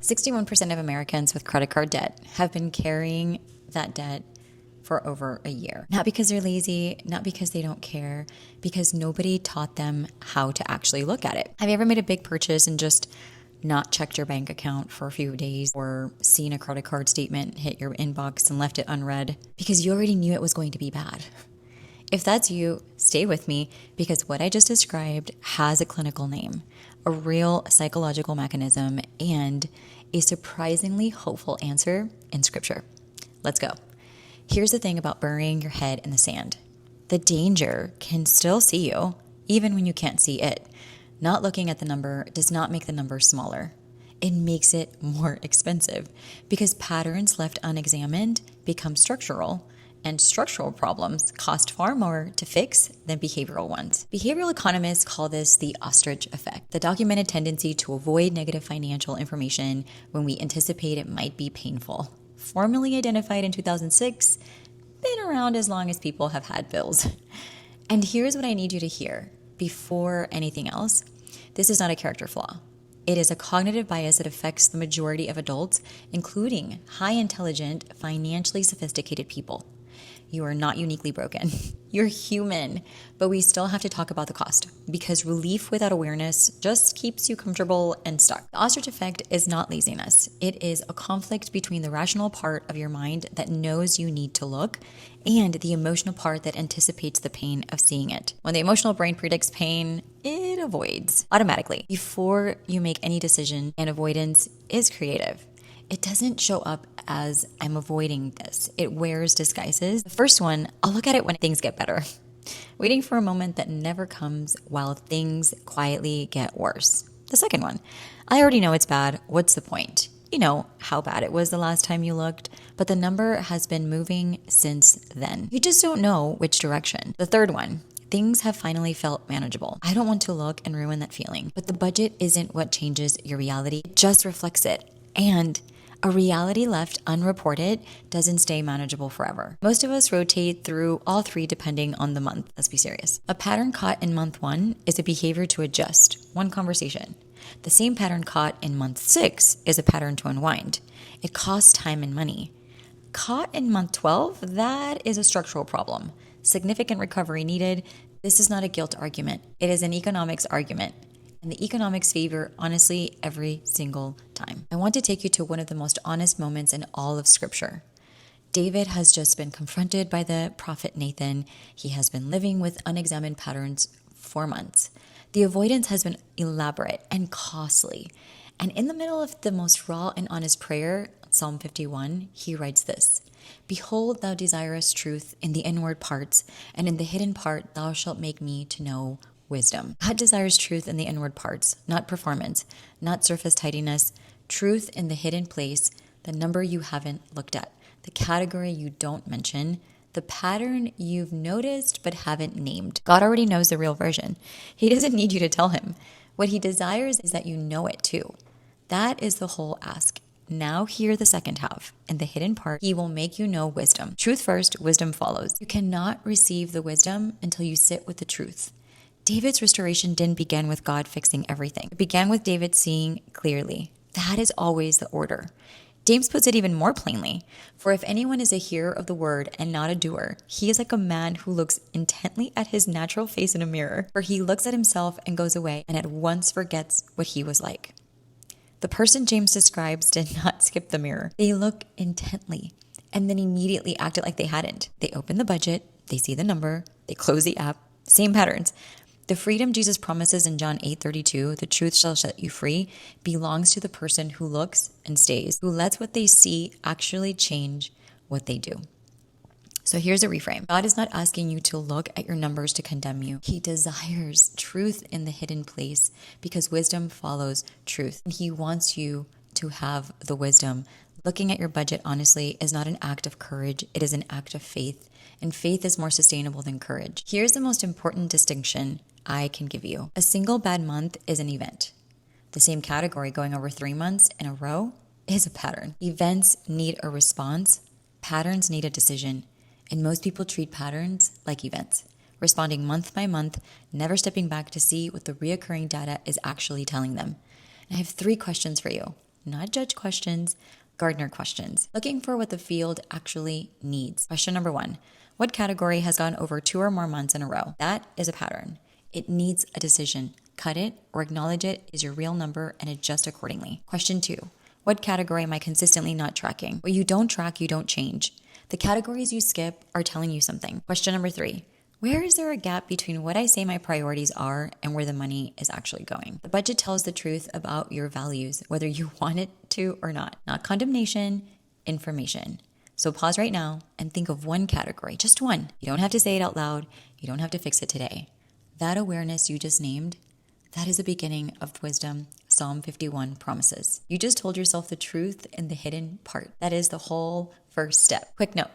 61% of Americans with credit card debt have been carrying that debt for over a year. Not because they're lazy, not because they don't care, because nobody taught them how to actually look at it. Have you ever made a big purchase and just not checked your bank account for a few days, or seen a credit card statement hit your inbox and left it unread because you already knew it was going to be bad? If that's you, stay with me, because what I just described has a clinical name, a real psychological mechanism, and a surprisingly hopeful answer in scripture. Let's go. Here's the thing about burying your head in the sand. The danger can still see you, even when you can't see it. Not looking at the number does not make the number smaller. It makes it more expensive, because patterns left unexamined become structural, and structural problems cost far more to fix than behavioral ones. Behavioral economists call this the Ostrich Effect, the documented tendency to avoid negative financial information when we anticipate it might be painful. Formally identified in 2006, been around as long as people have had bills. And here's what I need you to hear before anything else. This is not a character flaw. It is a cognitive bias that affects the majority of adults, including high intelligent, financially sophisticated people. You are not uniquely broken. You're human, but we still have to talk about the cost, because relief without awareness just keeps you comfortable and stuck. The ostrich effect is not laziness. It is a conflict between the rational part of your mind that knows you need to look and the emotional part that anticipates the pain of seeing it. When the emotional brain predicts pain, it avoids automatically before you make any decision, and avoidance is creative. It doesn't show up as I'm avoiding this. It wears disguises. The first one, I'll look at it when things get better. Waiting for a moment that never comes while things quietly get worse. The second one, I already know it's bad. What's the point? You know how bad it was the last time you looked, but the number has been moving since then. You just don't know which direction. The third one, things have finally felt manageable. I don't want to look and ruin that feeling, but the budget isn't what changes your reality. It just reflects it. And a reality left unreported doesn't stay manageable forever. Most of us rotate through all three depending on the month. Let's be serious. A pattern caught in month 1 is a behavior to adjust, one conversation. The same pattern caught in month 6 is a pattern to unwind. It costs time and money. Caught in month 12, that is a structural problem. Significant recovery needed. This is not a guilt argument. It is an economics argument. And the economics favor, honestly, every single time. I want to take you to one of the most honest moments in all of Scripture. David has just been confronted by the prophet Nathan. He has been living with unexamined patterns for months. The avoidance has been elaborate and costly. And in the middle of the most raw and honest prayer, Psalm 51, he writes this: "Behold, thou desirest truth in the inward parts, and in the hidden part thou shalt make me to know wisdom." God desires truth in the inward parts, not performance, not surface tidiness. Truth in the hidden place, the number you haven't looked at, the category you don't mention, the pattern you've noticed but haven't named. God already knows the real version. He doesn't need you to tell him. What he desires is that you know it too. That is the whole ask. Now hear the second half. In the hidden part, he will make you know wisdom. Truth first, wisdom follows. You cannot receive the wisdom until you sit with the truth. David's restoration didn't begin with God fixing everything. It began with David seeing clearly. That is always the order. James puts it even more plainly. For if anyone is a hearer of the word and not a doer, he is like a man who looks intently at his natural face in a mirror. For he looks at himself and goes away and at once forgets what he was like. The person James describes did not skip the mirror. They look intently and then immediately acted like they hadn't. They open the budget, they see the number, they close the app, same patterns. The freedom Jesus promises in John 8:32, the truth shall set you free, belongs to the person who looks and stays, who lets what they see actually change what they do. So here's a reframe. God is not asking you to look at your numbers to condemn you. He desires truth in the hidden place because wisdom follows truth. And he wants you to have the wisdom. Looking at your budget honestly is not an act of courage. It is an act of faith. And faith is more sustainable than courage. Here's the most important distinction I can give you. A single bad month is an event. The same category going over 3 months in a row is a pattern. Events need a response. Patterns need a decision. And most people treat patterns like events, responding month by month, never stepping back to see what the reoccurring data is actually telling them. And I have 3 questions for you. not judge questions, gardener questions, looking for what the field actually needs. Question number 1. What category has gone over 2 or more months in a row? That is a pattern. It needs a decision. Cut it or acknowledge it is your real number and adjust accordingly. Question 2. What category am I consistently not tracking? What you don't track, you don't change. The categories you skip are telling you something. Question number 3. Where is there a gap between what I say my priorities are and where the money is actually going? The budget tells the truth about your values, whether you want it to or not. Not condemnation, information. So pause right now and think of one category, just one. You don't have to say it out loud. You don't have to fix it today. That awareness you just named, that is the beginning of wisdom. Psalm 51 promises. You just told yourself the truth in the hidden part. That is the whole first step. Quick note,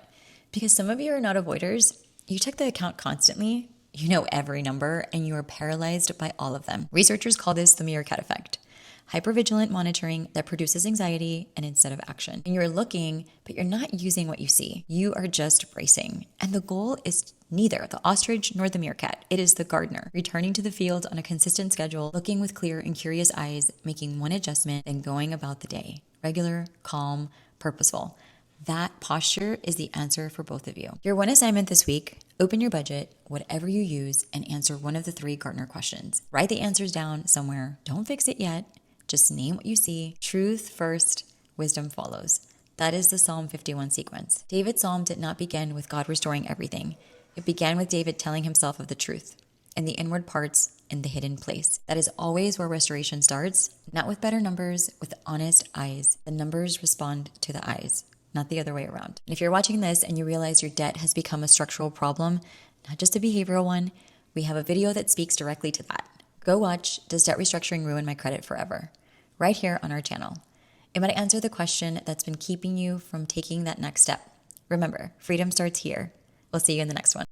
because some of you are not avoiders, you check the account constantly, you know every number, and you are paralyzed by all of them. Researchers call this the Meerkat Effect. Hypervigilant monitoring that produces anxiety and instead of action. And you're looking, but you're not using what you see. You are just bracing. And the goal is neither the ostrich nor the meerkat. It is the gardener, returning to the field on a consistent schedule, looking with clear and curious eyes, making one adjustment, then going about the day. Regular, calm, purposeful. That posture is the answer for both of you. Your one assignment this week, open your budget, whatever you use, and answer one of the 3 gardener questions. Write the answers down somewhere. Don't fix it yet. Just name what you see. Truth first, wisdom follows. That is the Psalm 51 sequence. David's psalm did not begin with God restoring everything. It began with David telling himself of the truth and the inward parts in the hidden place. That is always where restoration starts, not with better numbers, with honest eyes. The numbers respond to the eyes, not the other way around. And if you're watching this and you realize your debt has become a structural problem, not just a behavioral one, we have a video that speaks directly to that. Go watch Does Debt Restructuring Ruin My Credit Forever? Right here on our channel. It might answer the question that's been keeping you from taking that next step. Remember, freedom starts here. We'll see you in the next one.